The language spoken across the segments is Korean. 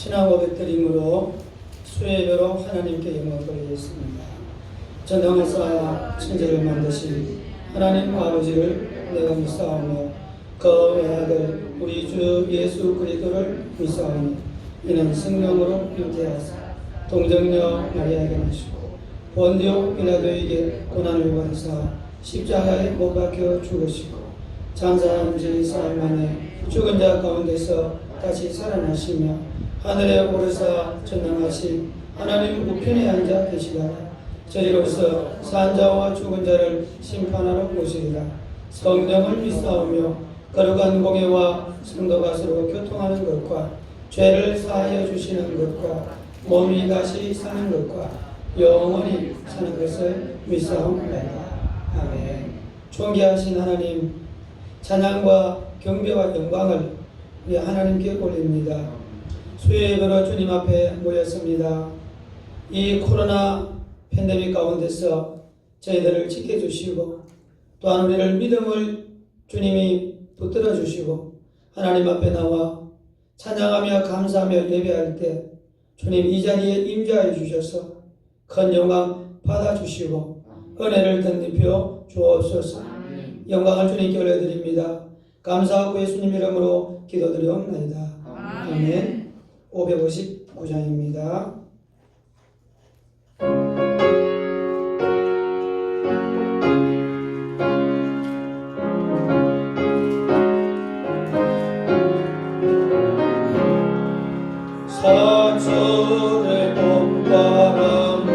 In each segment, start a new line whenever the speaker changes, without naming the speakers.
신앙 고백드림으로 수요예배로 하나님께 영광을 돌리겠습니다. 전능하사 천지를 만드신 하나님 아버지를 내가 믿사오며 그 외아들 우리 주 예수 그리스도를 믿사오니 이는 성령으로 잉태하사 동정녀 마리아에게 나시고 본디오 빌라도에게 고난을 받으사 십자가에 못 박혀 죽으시고 장사한 지 사흘 만에 죽은 자 가운데서 다시 살아나시며 하늘에 오르사 전능하신 하나님 우편에 앉아 계시다가 저리로서 산 자와 죽은 자를 심판하러 오시리라. 성령을 믿사오며 거룩한 공예와 성도가 서로 교통하는 것과 죄를 사하여 주시는 것과 몸이 다시 사는 것과 영원히 사는 것을 믿사옵나이다. 아멘. 존귀하신 하나님, 찬양과 경배와 영광을 우리 하나님께 올립니다. 수요예배로 주님 앞에 모였습니다. 이 코로나 팬데믹 가운데서 저희들을 지켜주시고 또한 우리를 믿음을 주님이 붙들어 주시고 하나님 앞에 나와 찬양하며 감사하며 예배할 때 주님 이 자리에 임재하여 주셔서 큰 영광 받아주시고 은혜를 덧입혀 주옵소서. 영광을 주님께 올려드립니다. 감사하고 예수님 이름으로 기도드리옵나이다. 아멘. 559장입니다. 사철의 봄바람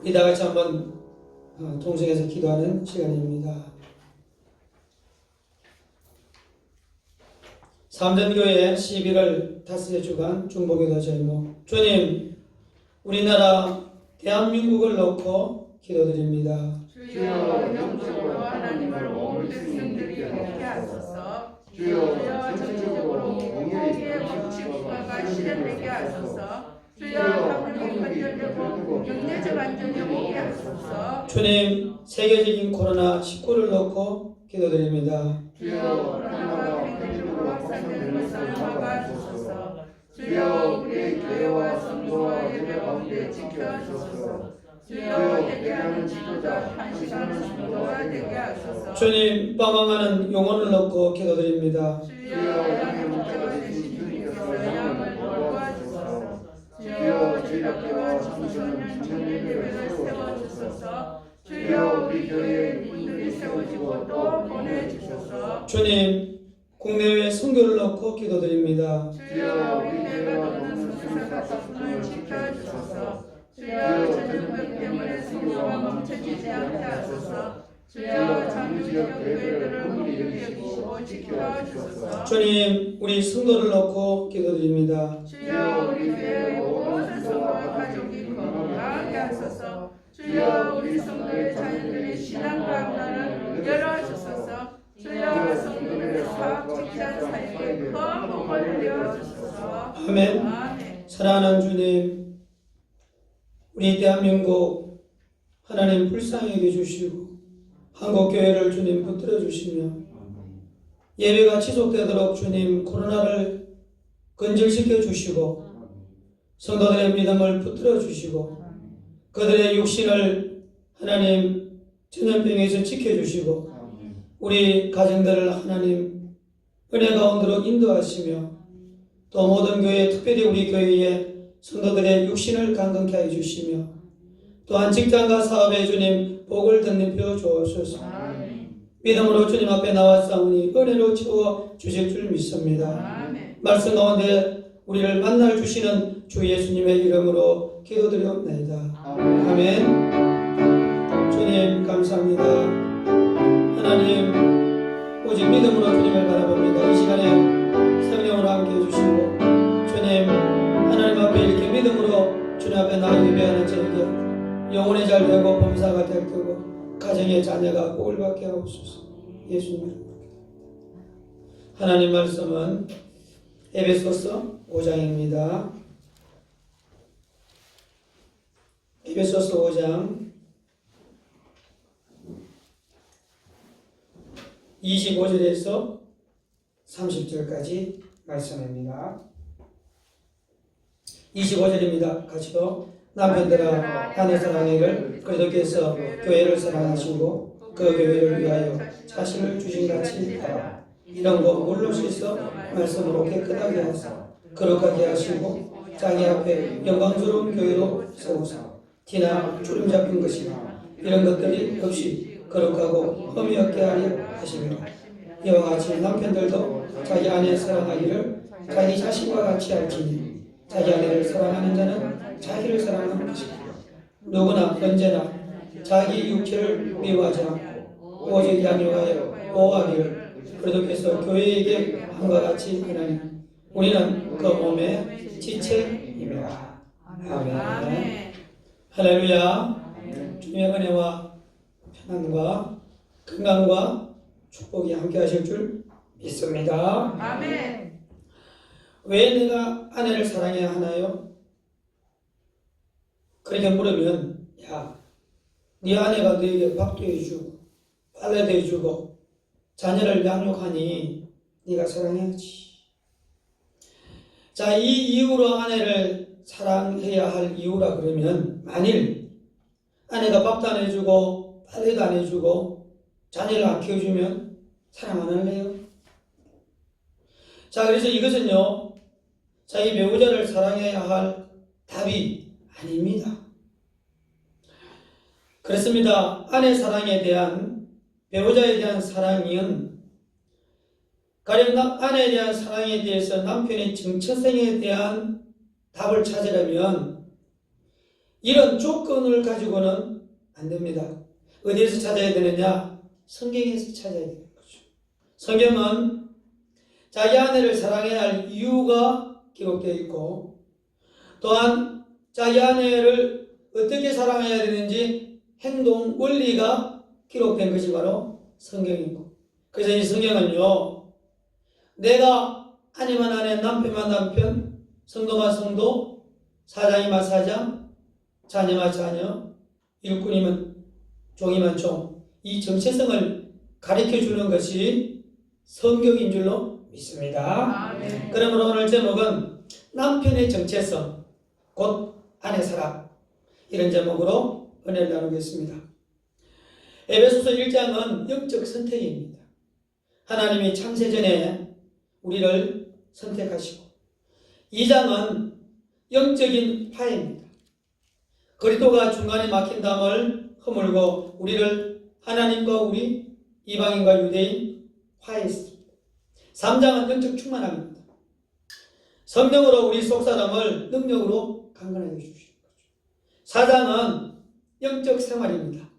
우리 다 같이 한번 동성에서 기도하는 시간입니다. 삼전교회 11월 5째 주간 중보기도 제목 주님 우리나라 대한민국을 놓고 기도드립니다.
주여 영적으로 하나님을 온 백성들이 믿게 하소서. 주여 전적으로 공의의 법칙국가가 실현되게 하소서. 주여 한국이 건전되고 경제적 안정이 오게 하소서.
주님 세계적인 코로나19를 놓고 기도드립니다.
주여 코로나가 팬데믹으로 확산되는 것을 막아주소서. 주여 우리의 교회와 성도와 예배 가운데 지켜주소서. 주여 예배하는 지도자 탄식하는 성도가 되게 하소서.
주님 빠망하는 영혼을 놓고 기도드립니다.
주여 양의 목자가 되신 주님께서 청소년 청년대회를 세워주소서. 주여 우리 교회에 분들이 세워지고 또 보내주소서.
주님, 국내외 선교를 놓고 기도드립니다.
주여 우리 교회와 돕는 순사각순을 지켜주소서. 주여 전염병 때문에 선교가 멈춰지지 않게 하소서. 주여 장주지역 교회를 긍휼히 여기시고 지켜주소서.
주님, 우리 성도를 놓고 기도드립니다.
주여 우리 교회 모든 성도와 가족이 건강하게 하소서. 주여 우리 성도의 자녀들의 신앙 강단을 열어주소서. 주여 성도들의 사업 직장 사역에 큰 복을 내어주소서.
아멘.
아멘.
사랑하는 주님, 우리 대한민국 하나님 불쌍히 여겨주시고 한국 교회를 주님 붙들어 주시며 예배가 지속되도록 주님 코로나를 근절시켜 주시고 성도들의 믿음을 붙들어 주시고 그들의 육신을 하나님 전염병에서 지켜주시고 우리 가정들을 하나님 은혜 가운데로 인도하시며 또 모든 교회, 특별히 우리 교회의 성도들의 육신을 강건케 하여 주시며 또한 직장과 사업에 주님 복을 덧입혀 주옵소서. 믿음으로 주님 앞에 나왔사오니 은혜로 채워 주실 줄 믿습니다. 말씀 가운데 우리를 만날 주시는 주 예수님의 이름으로 기도드리옵나이다. 아멘. 주님 감사합니다. 하나님 오직 믿음으로 주님을 바라봅니다. 이 시간에 성령으로 함께 해주시고 주님 하나님 앞에 이렇게 믿음으로 주님 앞에 나아 예배하는 저에게 영혼이 잘 되고 범사가 될 테고 가정의 자녀가 복을 받게 하옵소서. 예수님. 하나님 말씀은 에베소서 5장입니다. 에베소서 5장 25절에서 30절까지 말씀입니다. 25절입니다. 같이도 남편들아 아내 사랑하기를 그리스도께서 교회를 사랑하시고 그 교회를 위하여 자신을 주신 같이 하라. 이런 거 물러서서 말씀으로 깨끗하게 하사 거룩하게 하시고 자기 앞에 영광스러운 교회로 세우사 티나 주름 잡힌 것이나 이런 것들이 없이 거룩하고 흠이 없게 하려 하시며 이와 같이 남편들도 자기 아내 사랑하기를 자기 자신과 같이 할지니 자기 아내를 사랑하는 자는 자기를 사랑하는 것이다. 누구나 언제나 자기 육체를 미워하지 않고 오직 양육하여 보호하기를 그리스도께서 교회에게 함과 같이 하나니 우리는 그 몸의 지체임이라. 아멘. 할렐루야. 주님의 은혜와 평안과 건강과 축복이 함께 하실 줄 믿습니다.
아멘.
왜 내가 아내를 사랑해야 하나요? 그렇게 물으면 야, 네 아내가 너에게 밥도 해주고 빨래도 해주고 자녀를 양육하니 네가 사랑해야지. 자, 이 이유로 아내를 사랑해야 할 이유라 그러면 만일 아내가 밥도 안 해주고 빨래도 안 해주고 자녀를 안 키워주면 사랑 안 할래요? 자, 그래서 이것은요 자기 배우자를 사랑해야 할 답이 아닙니다. 그렇습니다. 아내 사랑에 대한 배우자에 대한 사랑은 가령 아내에 대한 사랑에 대해서 남편의 정체성에 대한 답을 찾으려면 이런 조건을 가지고는 안 됩니다. 어디에서 찾아야 되느냐? 성경에서 찾아야 되는 거죠. 성경은 자기 아내를 사랑해야 할 이유가 기록되어 있고 또한 자기 아내를 어떻게 사랑해야 되는지 행동 원리가 기록된 것이 바로 성경이고 그래서 이 성경은요 내가 아내만 아내 남편만 남편 성도만 성도 사장이만 사장 자녀만 자녀 일꾼이면 종이만 종 이 정체성을 가르쳐주는 것이 성경인 줄로 믿습니다.
아멘.
그러므로 오늘 제목은 남편의 정체성 곧 아내 사랑 이런 제목으로 은혜를 나누겠습니다. 에베소서 1장은 영적 선택입니다. 하나님이 창세전에 우리를 선택하시고 2장은 영적인 파입니다. 그리스도가 중간에 막힌 담을 허물고 우리를 하나님과 우리 이방인과 유대인 화해했습니다. 3장은 영적 충만함입니다. 성령으로 우리 속사람을 능력으로 강건하게 해주시는 거죠. 4장은 영적 생활입니다.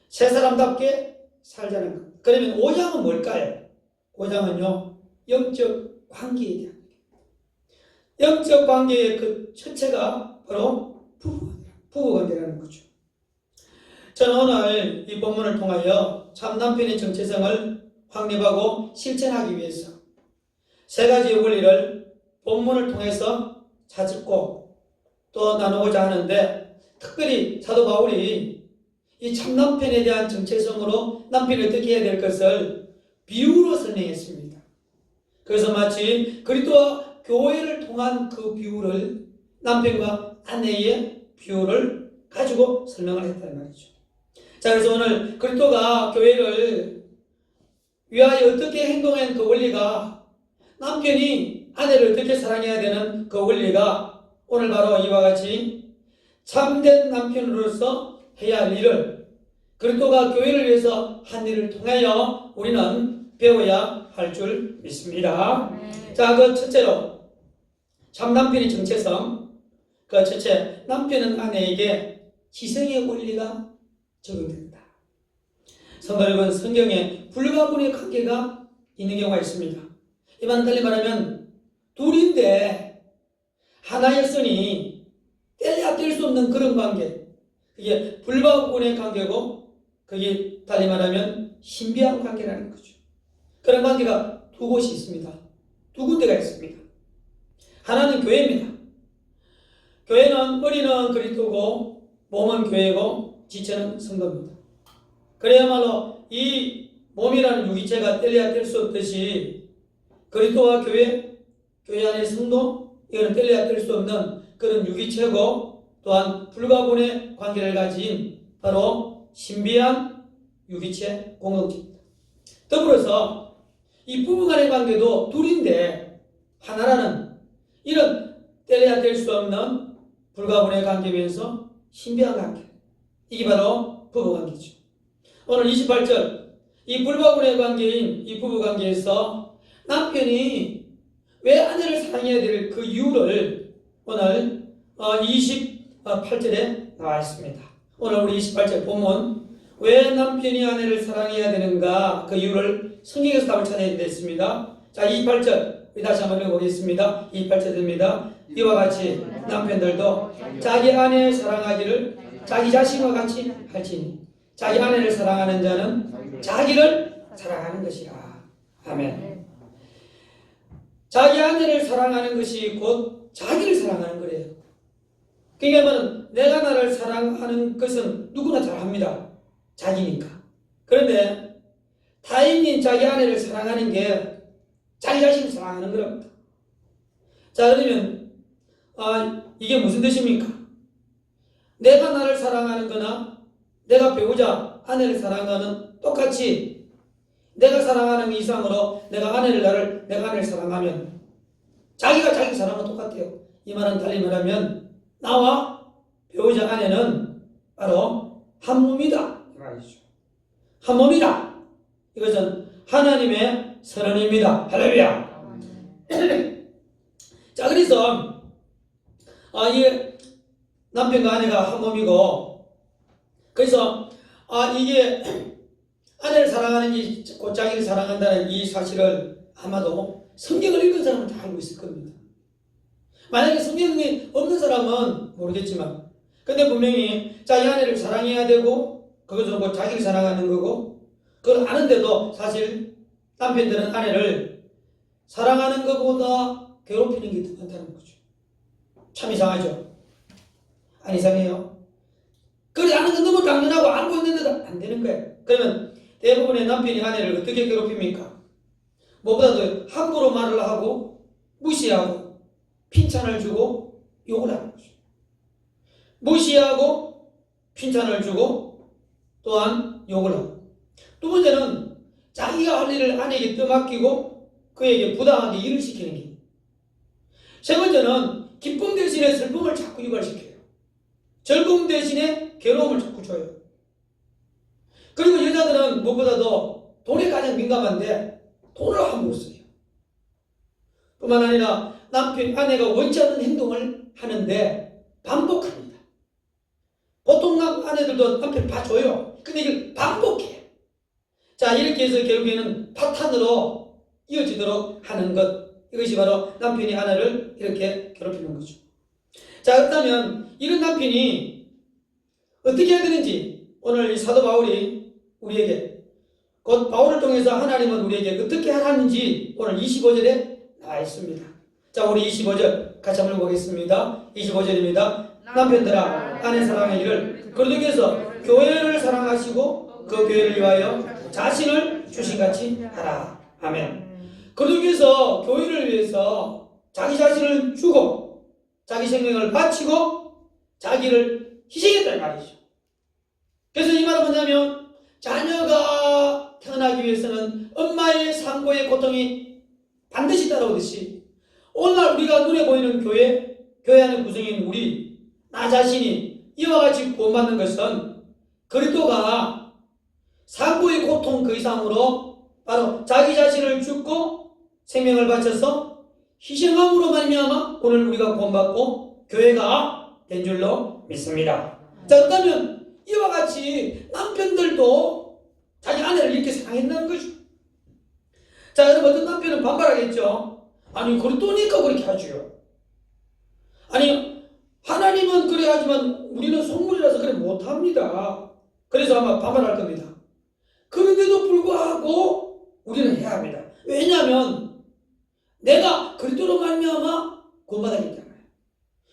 새 사람답게 살자는 것. 그러면 5장은 뭘까요? 5장은요, 영적 관계에 대한 겁니다. 영적 관계의 그 첫째가 바로 부부관계라는 거죠. 저는 오늘 이 본문을 통하여 참 남편의 정체성을 확립하고 실천하기 위해서 세 가지의 원리를 본문을 통해서 찾고 또 나누고자 하는데, 특별히 사도 바울이 이 참 남편에 대한 정체성으로 남편이 어떻게 해야 될 것을 비유로 설명했습니다. 그래서 마치 그리스도와 교회를 통한 그 비유를, 남편과 아내의 비유를 가지고 설명을 했단 말이죠. 자, 그래서 오늘 그리스도가 교회를 위하여 어떻게 행동한 그 원리가, 남편이 아내를 어떻게 사랑해야 되는 그 원리가 오늘 바로 이와 같이 참된 남편으로서 해야 할 일을, 그리스도가 교회를 위해서 한 일을 통하여 우리는 배워야 할 줄 믿습니다. 자, 그 첫째로 참 남편의 정체성. 그 첫째, 남편은 아내에게 희생의 원리가 적용된다. 성도 여러분, 성경에 불가분의 관계가 있는 경우가 있습니다. 이만 달리 말하면 둘인데 하나였으니 떼야 뗄 수 없는 그런 관계, 그게 불가분의 관계고, 그게 달리 말하면 신비한 관계라는 거죠. 그런 관계가 두 곳이 있습니다. 두 군데가 있습니다. 하나는 교회입니다. 교회는 머리는 그리스도고 몸은 교회고 지체는 성도입니다. 그래야말로 이 몸이라는 유기체가 뗄래야 뗄 수 없듯이 그리스도와 교회 안의 성도, 이거는 뗄래야 뗄 수 없는 그런 유기체고, 또한 불가분의 관계를 가진 바로 신비한 유기체 공동체입니다. 더불어서 이 부부간의 관계도 둘인데 하나라는 이런 뗄래야 뗄 수 없는 불가분의 관계면서 신비한 관계, 이게 바로 부부관계죠. 오늘 28절, 이 불가분의 관계인 이 부부관계에서 남편이 왜 아내를 사랑해야 될 그 이유를 오늘 28절에 나와 있습니다. 오늘 우리 28절 본문, 왜 남편이 아내를 사랑해야 되는가, 그 이유를 성경에서 답을 찾아야 되겠습니다. 자, 28절 우리 다시 한번 읽어보겠습니다. 28절입니다. 이와 같이 남편들도 자기 아내 사랑하기를 자기 자신과 같이 할지니 자기 아내를 사랑하는 자는 자기를 사랑하는 것이라. 아멘. 자기 아내를 사랑하는 것이 곧 자기를 사랑하는 거래요. 그러니까 내가 나를 사랑하는 것은 누구나 잘 합니다. 자기니까. 그런데 타인인 자기 아내를 사랑하는 게 자기 자신을 사랑하는 거랍니다. 자, 그러면 이게 무슨 뜻입니까? 내가 나를 사랑하는 거나 내가 배우자 아내를 사랑하는 똑같이 내가 사랑하는 이상으로 내가 아내를 사랑하면 자기가 자기 사랑은 똑같아요. 이 말은 달리 말하면 나와 배우자 아내는 바로 한 몸이다 이 말이죠. 한 몸이다. 이것은 하나님의 선언입니다. 할렐루야. 자, 그래서 이 남편과 아내가 한 몸이고, 그래서 이게 아내를 사랑하는 곧 자기를 사랑한다는 이 사실을 아마도 성경을 읽은 사람은 다 알고 있을 겁니다. 만약에 성경이 없는 사람은 모르겠지만, 근데 분명히 자기 아내를 사랑해야 되고, 그것은 곧 자기를 사랑하는 거고, 그걸 아는데도 사실 남편들은 아내를 사랑하는 것보다 괴롭히는 게 더 많다는 거죠. 참 이상하죠? 안 이상해요? 그래, 아는 건 너무 당연하고 알고 있는데도 안 되는 거예요. 그러면 대부분의 남편이 아내를 어떻게 괴롭힙니까? 무엇보다도 함부로 말을 하고 무시하고 핀찬을 주고 욕을 하는 거죠. 무시하고 핀찬을 주고 또한 욕을 하고, 두 번째는 자기가 할 일을 아내에게 떠맡기고 그에게 부당하게 일을 시키는 게, 세 번째는 기쁨 대신에 슬픔을 자꾸 유발시켜요. 즐거움 대신에 괴로움을 자꾸 줘요. 그리고 여자들은 무엇보다도 돈에 가장 민감한데 돈을 함부로 써요. 뿐만 아니라 아내가 원치 않는 행동을 하는데 반복합니다. 보통 아내들도 남편 봐줘요. 근데 이걸 반복해. 자, 이렇게 해서 결국에는 파탄으로 이어지도록 하는 것. 이것이 바로 남편이 아내를 이렇게 괴롭히는 거죠. 자, 그렇다면 이런 남편이 어떻게 해야 되는지 오늘 이 사도 바울이 우리에게, 곧 바울을 통해서 하나님은 우리에게 어떻게 하라는지 오늘 25절에 나와 있습니다. 자, 우리 25절 같이 한번 보겠습니다. 25절입니다. 남편들아 아내 사랑하기를 그리스도께서 교회를 사랑하시고 그 교회를 위하여 자신을 주신같이 하라. 아멘. 그리스도께서 교회를 위해서 자기 자신을 주고 자기 생명을 바치고 자기를 희생했단 말이죠. 그래서 이 말은 뭐냐면 자녀가 태어나기 위해서는 엄마의 산고의 고통이 반드시 따라오듯이 오늘날 우리가 눈에 보이는 교회 안의 구성인 우리, 나 자신이 이와 같이 구원받는 것은 그리스도가 산고의 고통 그 이상으로 바로 자기 자신을 죽고 생명을 바쳐서 희생함으로 말미암아 오늘 우리가 구원받고 교회가 된 줄로 믿습니다. 자, 그렇다면 이와 같이 남편들도 자기 아내를 이렇게 사랑했다는 거죠. 자, 여러분, 어떤 남편은 반발하겠죠. 아니, 그리스도니까 그렇게 하죠. 아니, 하나님은 그래 하지만 우리는 속물이라서 그래 못합니다. 그래서 아마 반발할 겁니다. 그런데도 불구하고 우리는 해야 합니다. 왜냐하면 내가 그리스도로 말미암아 구원받았기 때문에,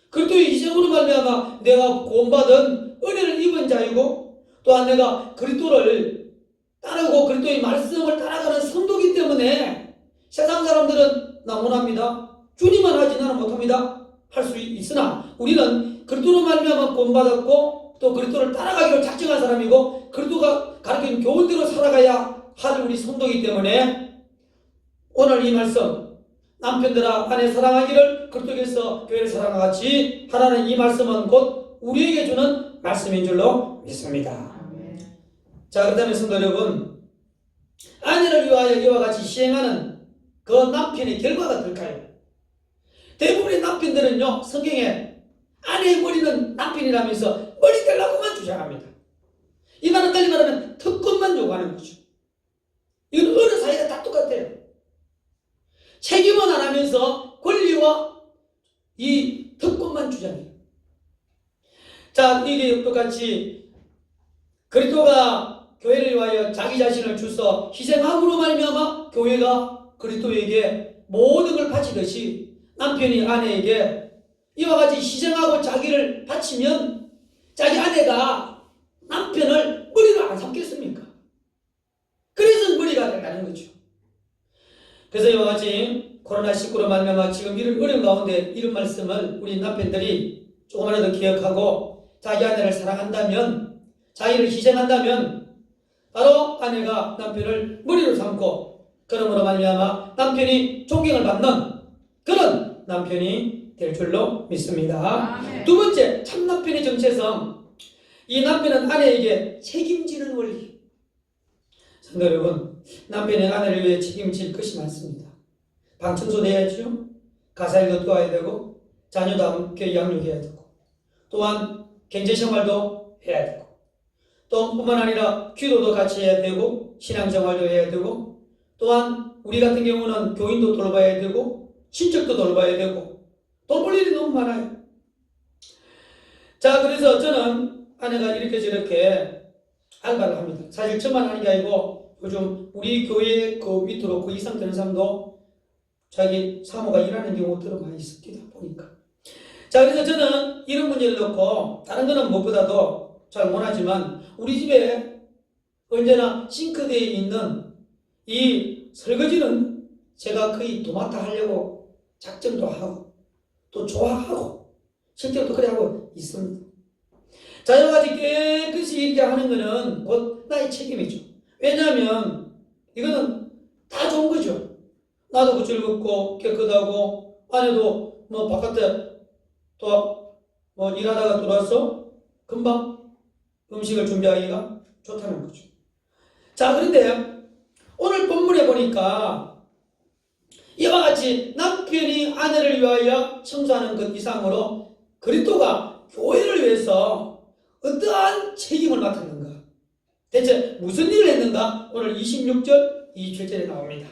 그리스도의 희생으로 말미암아 내가 구원받은 은혜를 입은 자이고, 또한 내가 그리스도를 따르고 그리스도의 말씀을 따라가는 성도이기 때문에 세상 사람들은 나 못합니다, 주님만 하지 나는 못합니다 할 수 있으나 우리는 그리스도로 말미암아 구원받았고 또 그리스도를 따라가기로 작정한 사람이고 그리스도가 가르치는 교훈대로 살아가야 할 우리 성도이기 때문에 오늘 이 말씀, 남편들아 아내 사랑하기를 그리스도께서 교회를 사랑과 같이 하라는 이 말씀은 곧 우리에게 주는 말씀인 줄로 믿습니다. 자, 그렇다면 성도 여러분, 아내를 위하여 이와 같이 시행하는 그 남편의 결과가 어떨까요? 대부분의 남편들은요, 성경에 아내의 머리는 남편이라면서 머리 떼려고만 주장합니다. 이 말은 달리 말하면 특권만 요구하는 거죠. 이건 어느 사이가 다 똑같아요. 책임은 안 하면서 권리와 이 특권만 주장해요. 자, 이게 똑같이 그리스도가 교회를 위하여 자기 자신을 주서 희생함으로 말미암아 교회가 그리스도에게 모든 걸 바치듯이 남편이 아내에게 이와 같이 희생하고 자기를 바치면 자기 아내가 남편을 머리로 안 삼겠습니까? 그래서 머리가 된다는 거죠. 그래서 이와 같이 코로나19로 말미암아 지금 이런 어려운 가운데 이런 말씀을 우리 남편들이 조금이라도 기억하고 자기 아내를 사랑한다면, 자기를 희생한다면 바로 아내가 남편을 머리로 삼고 그러므로 말미암아 남편이 존경을 받는 그런 남편이 될 줄로 믿습니다.
아멘.
두 번째, 참 남편의 정체성. 이 남편은 아내에게 책임지는 원리. 성도 여러분, 남편이 아내를 위해 책임질 것이 많습니다. 방 청소도 해야죠. 가사일도 도와야 되고, 자녀도 함께 양육해야 되고, 또한 경제생활도 해야 되고, 또 뿐만 아니라 기도도 같이 해야 되고, 신앙생활도 해야 되고, 또한 우리 같은 경우는 교인도 돌봐야 되고, 친척도 돌봐야 되고, 돌볼 일이 너무 많아요. 자, 그래서 저는 아내가 이렇게 저렇게 알바를 합니다. 사실 저만 하는 게 아니고 요즘 우리 교회 그 밑으로 그 이상 되는 사람도 자기 사모가 일하는 경우들은 많이 있습니다. 보니까. 자, 그래서 저는 이런 문제를 놓고 다른 거는 무엇보다도 잘 못하지만 우리 집에 언제나 싱크대에 있는 이 설거지는 제가 거의 도맡아 하려고 작정도 하고 또 좋아하고 실제로 또 그래 하고 있습니다. 자, 여러 가지 깨끗이 이렇게 하는 거는 곧 나의 책임이죠. 왜냐하면 이거는 다 좋은 거죠. 나도 즐겁고 깨끗하고 아내도 뭐 바깥에 또 뭐 일하다가 들어와서 금방 음식을 준비하기가 좋다는 거죠. 자, 그런데 오늘 본문에 보니까 이와 같이 남편이 아내를 위하여 청소하는 것 이상으로 그리스도가 교회를 위해서 어떠한 책임을 맡았는가? 대체 무슨 일을 했는가? 오늘 26절, 27절에 나옵니다.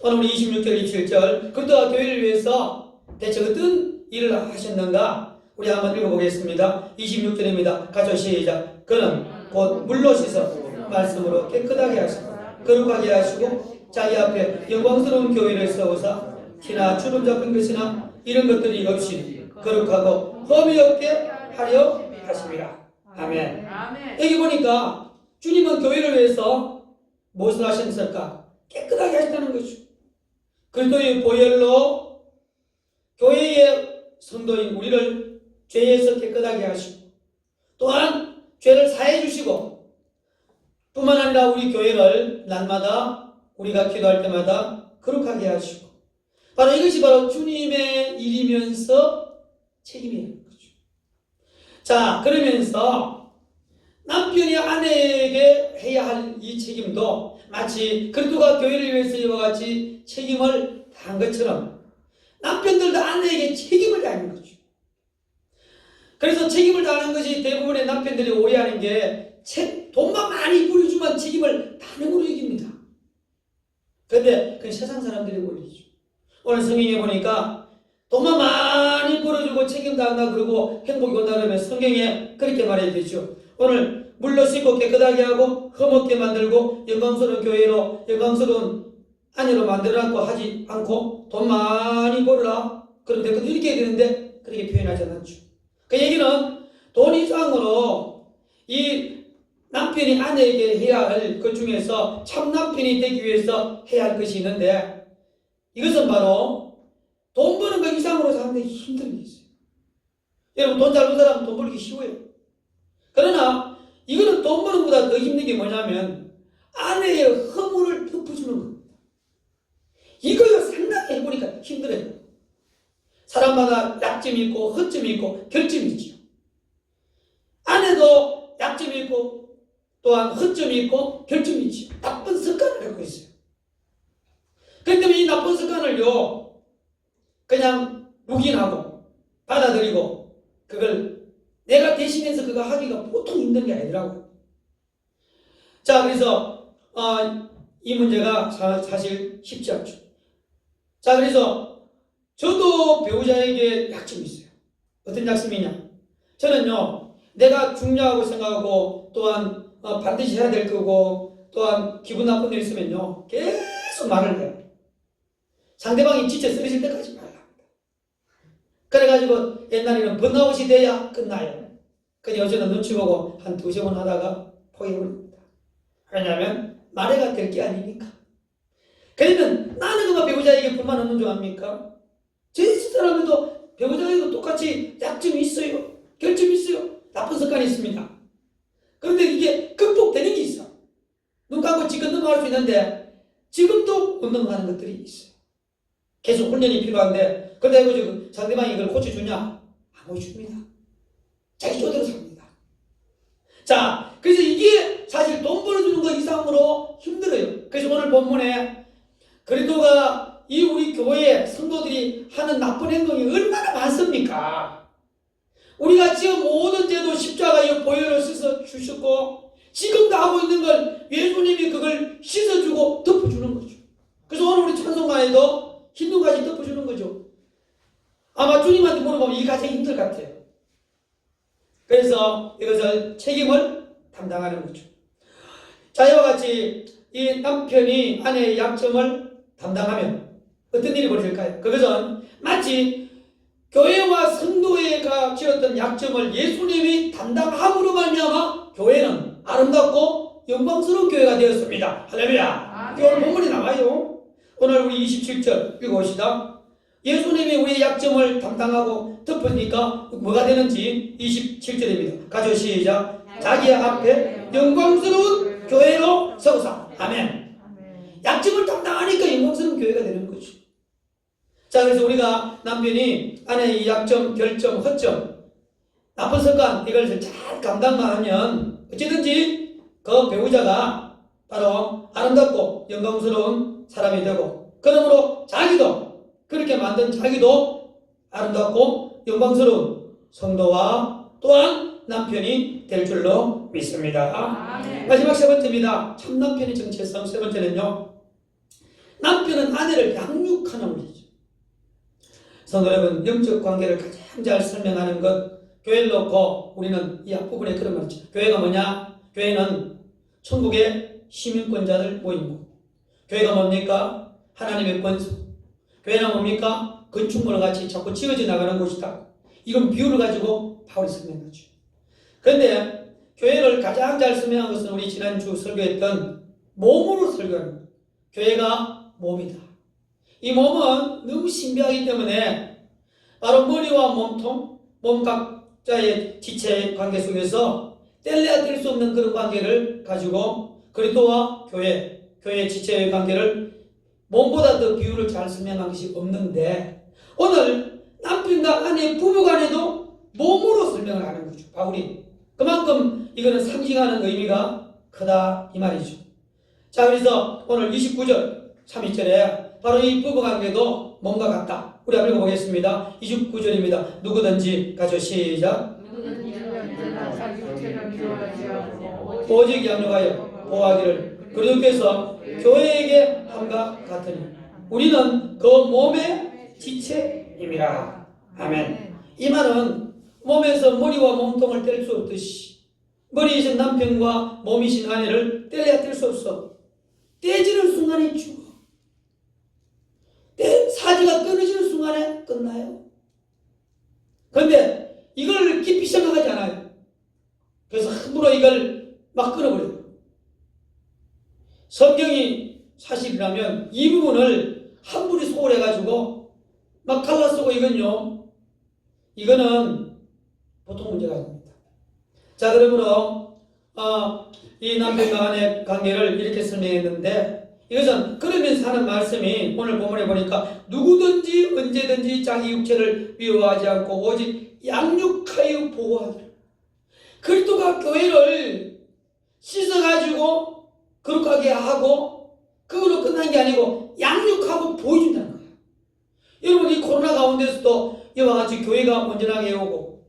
오늘 우리 26절, 27절 그리스도가 교회를 위해서 대체 어떤 일을 하셨는가? 우리 한번 읽어보겠습니다. 26절입니다. 같이 시작. 그는 곧 물로 씻어 말씀으로 깨끗하게 하시고 거룩하게 하시고 자기 앞에 영광스러운 교회를 세우사 티나 주름 잡힌 것이나 이런 것들이 없이 거룩하고 흠이 없게 하려 하십니다. 아멘. 여기 보니까 주님은 교회를 위해서 무엇을 하셨을까? 깨끗하게 하셨다는 거죠. 그리스도의 보혈로 교회의 성도인 우리를 죄에서 깨끗하게 하시고 또한 죄를 사해 주시고 뿐만 아니라 우리 교회를 날마다 우리가 기도할 때마다 거룩하게 하시고 바로 이것이 바로 주님의 일이면서 책임이라는 거죠. 자, 그러면서 남편이 아내에게 해야 할 이 책임도 마치 그리스도가 교회를 위해서 이와 같이 책임을 다한 것처럼 남편들도 아내에게 책임을 다하는 거죠. 그래서 책임을 다하는 것이 대부분의 남편들이 오해하는 게 돈만 많이 벌어주면 책임을 다하는 걸로 여깁니다. 그런데 그건 세상 사람들이 권리죠. 오늘 성경에 보니까 돈만 많이 벌어주고 책임 다한다 그러고 행복이 온다 그러면 성경에 그렇게 말해야 되죠. 오늘 물로 씻고 깨끗하게 하고 흠없게 만들고 영광스러운 교회로 영광스러운 아내로 만들어놨고 하지 않고 돈 많이 벌어라 그런데 이렇게 해야 되는데 그렇게 표현하지 않죠. 그 얘기는 돈 이상으로 이 남편이 아내에게 해야 할 것 중에서 참 남편이 되기 위해서 해야 할 것이 있는데 이것은 바로 돈 버는 것 이상으로 사는데 힘든 게 있어요. 여러분 돈 잘 버는 사람은 돈 벌기 쉬워요. 그러나 이거는 돈 버는 것보다 더 힘든 게 뭐냐면 아내의 허물을 덮어주는 겁니다. 이거요 상당히 해보니까 힘들어요. 사람마다 약점이 있고 허점이 있고 결점이 있죠. 아내도 약점이 있고 또한 허점이 있고 결점이 있죠. 나쁜 습관을 갖고 있어요. 그렇기 때문에 이 나쁜 습관을요 그냥 묵인하고 받아들이고 그걸 내가 대신해서 그거 하기가 보통 힘든 게 아니더라고요. 자, 그래서 이 문제가 사실 쉽지 않죠. 자, 그래서 저도 배우자에게 약점이 있어요. 어떤 약점이냐? 저는요 내가 중요하고 생각하고 또한 반드시 해야 될 거고 또한 기분 나쁜 일 있으면요 계속 말을 해요. 상대방이 지쳐 쓰러질 때까지 말을 합니다. 그래가지고 옛날에는 번아웃이 돼야 끝나요. 근데 요새는 눈치 보고 한 2-3번 하다가 포기해버립니다. 왜냐하면 말해가 될 게 아니니까. 그러면 나는 그만 배우자에게 불만 없는 줄 압니까? 제 사람들도 배우자에게도 똑같이 약점이 있어요. 결점이 있어요. 나쁜 습관이 있습니다. 그런데 이게 극복되는 게 있어. 눈 감고 지금 넘어갈 수 있는데 지금도 못 넘어가는 것들이 있어요. 계속 훈련이 필요한데 그런데 그 상대방이 이걸 고쳐주냐? 안 고쳐줍니다. 자기 쪼대로 삽니다. 자, 그래서 이게 사실 돈 벌어주는 것 이상으로 힘들어요. 그래서 오늘 본문에 그리스도가 이 우리 교회 성도들이 하는 나쁜 행동이 얼마나 많습니까? 우리가 지금 모든 죄도 십자가에 보혈을 씻어 주셨고 지금도 하고 있는 걸 예수님이 그걸 씻어주고 덮어주는 거죠. 그래서 오늘 우리 찬송가에도 흰 눈까지 덮어주는 거죠. 아마 주님한테 물어보면 이 가장 힘들 것 같아요. 그래서 이것을 책임을 담당하는 거죠. 자, 이와 같이 이 남편이 아내의 약점을 담당하면 어떤 일이 벌어질까요? 그것은 마치 교회와 성도회가 지었던 약점을 예수님이 담당함으로 말미암아 교회는 아름답고 영광스러운 교회가 되었습니다. 할렐루야. 오늘 본문이 나와요. 오늘 우리 27절 읽어봅시다. 예수님이 우리의 약점을 담당하고 덮으니까 뭐가 되는지 27절입니다. 가져 시작. 자기 앞에 영광스러운 교회로 세우사. 아멘. 약점을 담당하니까 영광스러운 교회가 되는 거죠. 자, 그래서 우리가 남편이 아내의 약점, 결점, 허점 나쁜 습관 이걸 잘 감당만 하면 어찌든지 그 배우자가 바로 아름답고 영광스러운 사람이 되고, 그러므로 자기도 그렇게 만든 자기도 아름답고 영광스러운 성도와 또한 남편이 될 줄로 믿습니다.
아멘.
마지막 세 번째입니다. 참 남편의 정체성. 세 번째는요, 남편은 아내를 양육하는 우리죠. 성도 여러분, 영적 관계를 가장 잘 설명하는 것, 교회를 놓고 우리는 이 앞부분에 그런 말이죠. 교회가 뭐냐? 교회는 천국의 시민권자들 모임이고, 교회가 뭡니까? 하나님의 권수. 교회는 뭡니까? 건축물과 같이 자꾸 지어져 나가는 곳이다. 이런 비유를 가지고 바울이 설명하죠. 그런데 교회를 가장 잘 설명한 것은 우리 지난주 설교했던 몸으로 설교하는 거예요. 교회가 몸이다. 이 몸은 너무 신비하기 때문에 바로 머리와 몸통, 몸 각자의 지체 관계 속에서 뗄래야 뗄 수 없는 그런 관계를 가지고 그리스도와 교회의 지체의 관계를 몸보다 더 비유를 잘 설명한 것이 없는데, 오늘 남편과 아내 부부간에도 몸으로 설명을 하는 거죠. 바울이. 그만큼 이거는 상징하는 의미가 크다 이 말이죠. 자, 그래서 오늘 29절 32절에 바로 이 부부관계도 몸과 같다. 우리 한번 읽어보겠습니다. 29절입니다. 누구든지 가져 시작.
누구든지 언제나 자기 육체를 미워하지 않고
오직 양육하여 보호하기를 그리스도께서 교회에게 함과 같으니 우리는 그 몸의 지체임이라. 아멘. 이 말은 몸에서 머리와 몸통을 뗄 수 없듯이 머리이신 남편과 몸이신 아내를 뗄래야 뗄 수 없어. 떼지는 순간에 죽어. 사지가 끊어지는 순간에 끝나요. 그런데 이걸 깊이 생각하지 않아요. 그래서 함부로 이걸 막 끊어버려요. 성경이 사실이라면 이 부분을 함부로 소홀해가지고 막 갈라쓰고 이거는 보통 문제가 아닙니다. 자, 그러므로 이 남편과 아내 관계를 이렇게 설명했는데, 이것은 그러면서 하는 말씀이 오늘 본문에 보니까 누구든지 언제든지 자기 육체를 미워하지 않고 오직 양육하여 보호하기를. 그리스도가 교회를 씻어가지고 거룩하게 하고 그걸로 끝난 게 아니고 양육하고 보여준다는 거예요. 여러분, 이 코로나 가운데서도 이와 같이 교회가 온전하게 오고,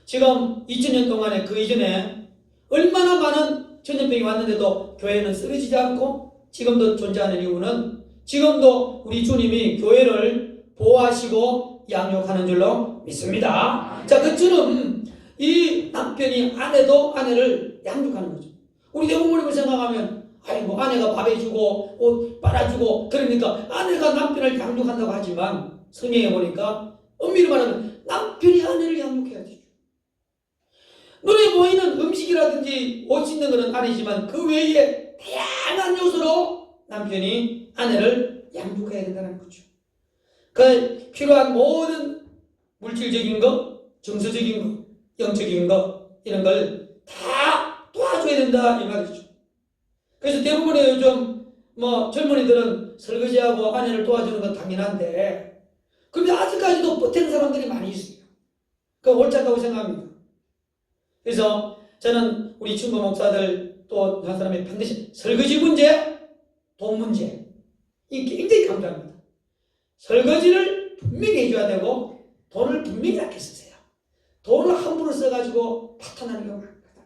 지금 2000년 동안에 그 이전에 얼마나 많은 전염병이 왔는데도 교회는 쓰러지지 않고 지금도 존재하는 이유는 지금도 우리 주님이 교회를 보호하시고 양육하는 줄로 믿습니다. 자, 그처럼 이 남편이 아내를 양육하는 거죠. 우리 대부분을 생각하면 아이고, 아내가 밥 해주고 옷 빨아주고 그러니까 아내가 남편을 양육한다고 하지만, 성경에 보니까 엄밀히 말하면 남편이 아내를 양육해야 되죠. 눈에 보이는 음식이라든지 옷 씻는 것은 아니지만 그 외에 다양한 요소로 남편이 아내를 양육해야 된다는 거죠. 그 필요한 모든 물질적인 거, 정서적인 거, 영적인 거, 이런 걸 다 도와줘야 된다 이 말이죠. 그래서 대부분의 요즘 젊은이들은 설거지하고 아내를 도와주는 건 당연한데, 그런데 아직까지도 버티는 사람들이 많이 있어요. 그거 옳지 않다고 생각합니다. 그래서 저는 우리 친구 목사들 또 한 사람이 반드시 설거지 문제, 돈 문제, 이게 굉장히 강조합니다. 설거지를 분명히 해줘야 되고 돈을 분명히 아껴 쓰세요. 돈을 함부로 써가지고 파탄나는 경우가 많거든.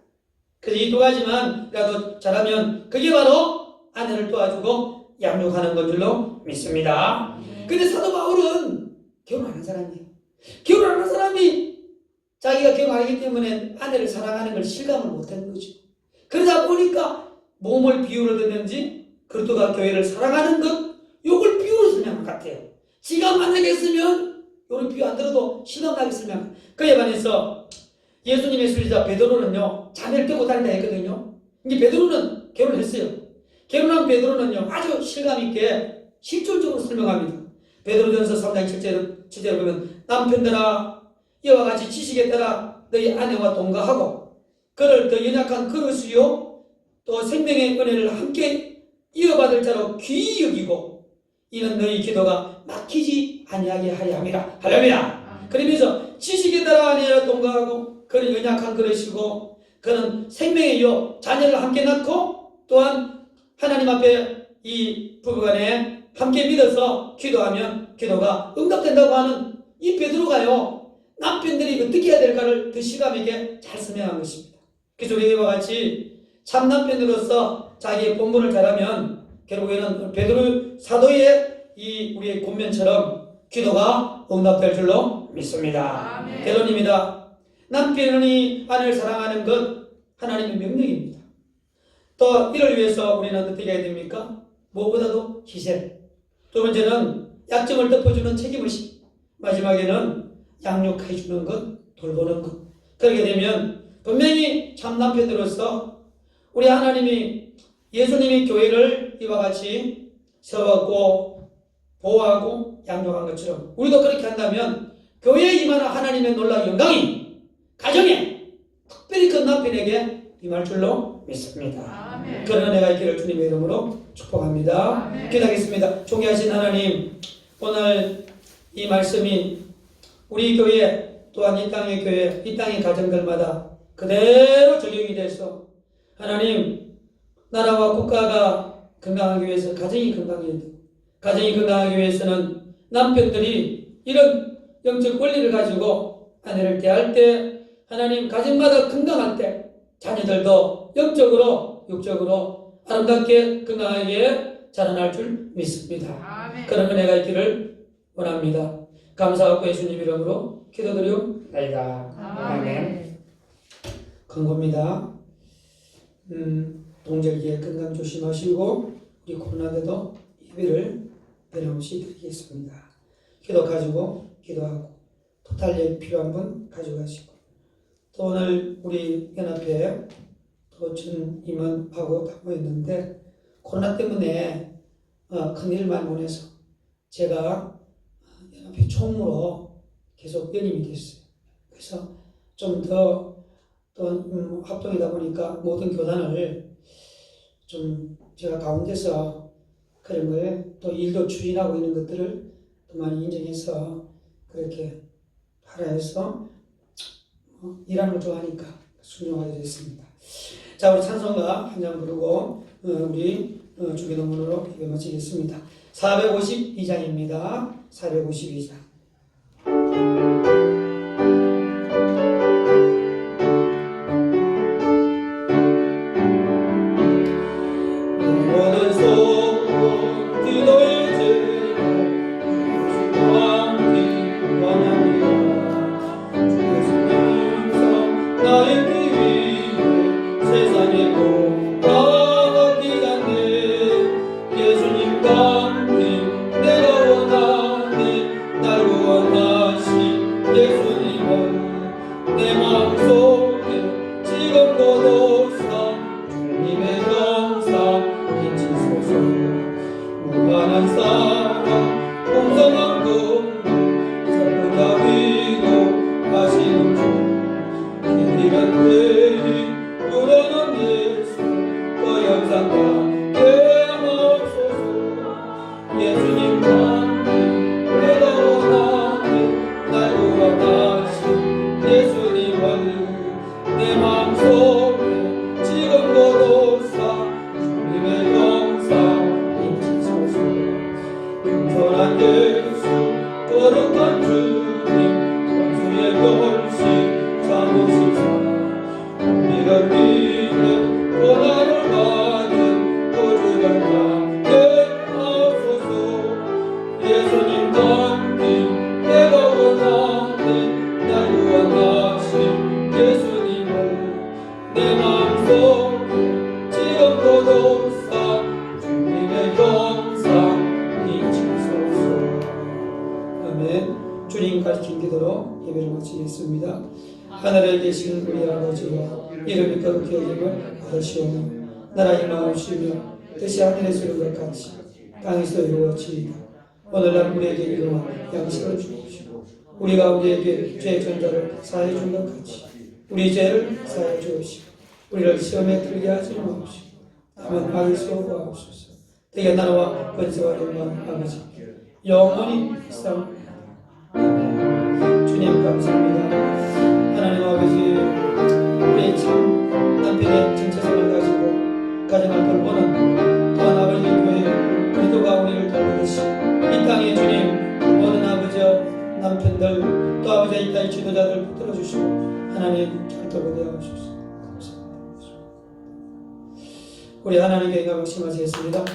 그래서 이 두 가지만이라도 잘하면 그게 바로 아내를 도와주고 양육하는 것 줄로 믿습니다. 근데 사도 바울은 결혼하는 사람이에요. 결혼하는 사람이 자기가 결혼 안 하기 때문에 아내를 사랑하는 걸 실감을 못하는 거죠. 그러다 보니까 몸을 비유로 듣는지 그리스도가 교회를 사랑하는 것, 요걸 비유로 설명한 것 같아요. 지가 만약에 했으면 요런 비유 안 들어도 실감나게 설명. 그에 반해서 예수님의 수리자 베드로는요, 자매를 떼고 다닌다 했거든요. 이게 베드로는 결혼했어요. 결혼한 베드로는요, 아주 실감있게 실존적으로 설명합니다. 베드로전서 3장 7절에 보면 남편들아 이와 같이 지식에 따라 너희 아내와 동거하고 그를 더 연약한 그릇이요 또 생명의 은혜를 함께 이어받을 자로 귀히 여기고 이는 너희 기도가 막히지 아니하게 하려 함이라. 할렐루야. 그러면서 지식에 따라 아내와 동거하고 그는 연약한 그릇이고 그는 생명의 요 자녀를 함께 낳고 또한 하나님 앞에 이 부부간에 함께 믿어서 기도하면 기도가 응답된다고 하는 이 베드로가요 남편들이 어떻게 해야 될까를 더 실감있게 잘 설명한 것입니다. 그래서 우리 이와 같이 참 남편으로서 자기의 본분을 잘하면 결국에는 베드로 사도의 이 우리의 권면처럼 기도가 응답될 줄로 믿습니다.
아멘.
결론입니다. 남편이 아내를 사랑하는 것 하나님의 명령입니다. 또 이를 위해서 우리는 어떻게 해야 됩니까? 무엇보다도 희생. 두 번째는 약점을 덮어주는 책임의식. 마지막에는 양육해 주는 것, 돌보는 것. 그렇게 되면 분명히 참 남편으로서 우리 하나님이 예수님이 교회를 이와 같이 세웠고 보호하고 양육한 것처럼 우리도 그렇게 한다면 교회에 임하는 하나님의 놀라운 영광이 가정에 특별히 그 남편에게 임할 줄로 믿습니다.
아멘.
그런 은혜가 있기를 주님의 이름으로 축복합니다.
아멘.
기도하겠습니다. 존귀하신 하나님, 오늘 이 말씀이 우리 교회 또한 이 땅의 교회, 이 땅의 가정들마다 그대로 적용이 돼서 하나님 나라와 국가가 건강하기 위해서 가정이 건강해야 돼요. 가정이 건강하기 위해서는 남편들이 이런 영적 원리를 가지고 아내를 대할 때 하나님 가정마다 건강할 때 자녀들도 영적으로 육적으로 아름답게 건강하게 자라날 줄 믿습니다.
아멘.
그런 은혜가 있기를 원합니다. 감사하고 예수님 이름으로 기도드리옵나이다.
아멘.
권고입니다. 동절기에 건강 조심하시고 우리 코로나에도 예배를 변함없이 드리겠습니다. 기도 가지고 기도하고 또 달력 필요한 분 가져가시고 또 오늘 우리 연합회 또 전 임원하고 방문했는데 코로나 때문에 큰일만 보내서 제가 연합회 총무로 계속 연임이 됐어요. 그래서 좀 더 또 합동이다 보니까 모든 교단을 좀 제가 가운데서 그런 걸 또 일도 추진하고 있는 것들을 또 많이 인정해서 그렇게 하라 해서 일하는 걸 좋아하니까 순종하게 됐습니다. 자, 우리 찬송가 한 장 부르고 우리 주기도문으로 예배 마치겠습니다. 452장입니다. 452장. 모든 소원 기도의 제로 주님 원합니다. 주님 나의 길 위에 세상의 고가 기간에 예수님과 함께 내가 원하네. 날 구원하신 예수님은 내 마음속에 지금도 도사 주님의 영상 비치소서. 무한한 사랑 공성한 긍휼 슬픈 자비로 하시는 주 길이란 때이 우러는 예수 그 영상 함께 하소서. 예수님과 함께 내가 원하네. 날 구원하신 예수님을 내 마음속에 지금도 도사 주님의 영상 비치소서. 겸손한 예수 거룩한 주님 원수의 결심 참으신 사랑 우리가 믿는 고난을 받은 거룩한 함께 하소서. 예수님과 함께 내가 원하네. 날 구원하신 예수님을 내 마음속에 지금도 도사 주님의 영상 비치소서. 아멘. 주님 가르친 기도로 예배를 마치겠습니다. 하늘에 계신 우리 아버지여 이름이 거룩히 여김을 받으시오며 나라의 마음이시며 뜻이 하늘에서 이룬 것 같이 땅에서 이루어지이다. 오늘날 우리에게 일용할 양식을 주옵시고 우리가 우리에게 죄의 전자를 사해 준 것 같이 우리 죄를 사해 주옵시고 우리를 시험에 들게 하지 마옵시고 다만 악에서 구하옵소서. 대개 나라와 권세와 영광 아버지 영원히 있사옵나이다. 아멘. 주님 감사합니다. 하나님 아버지, 우리 참 남편의 정체성을 가지고 가정을 돌보는 또한 아버지 교회 그리스도가 우리를 돌보듯이 이 땅에 주님 모든 아버지 남편들 또 아버지 이 땅의 지도자들 붙들어 주시고 하나님 잘 돌보게 하옵소서. 감사합니다. 우리 하나님께 영광 말씀하시겠습니다.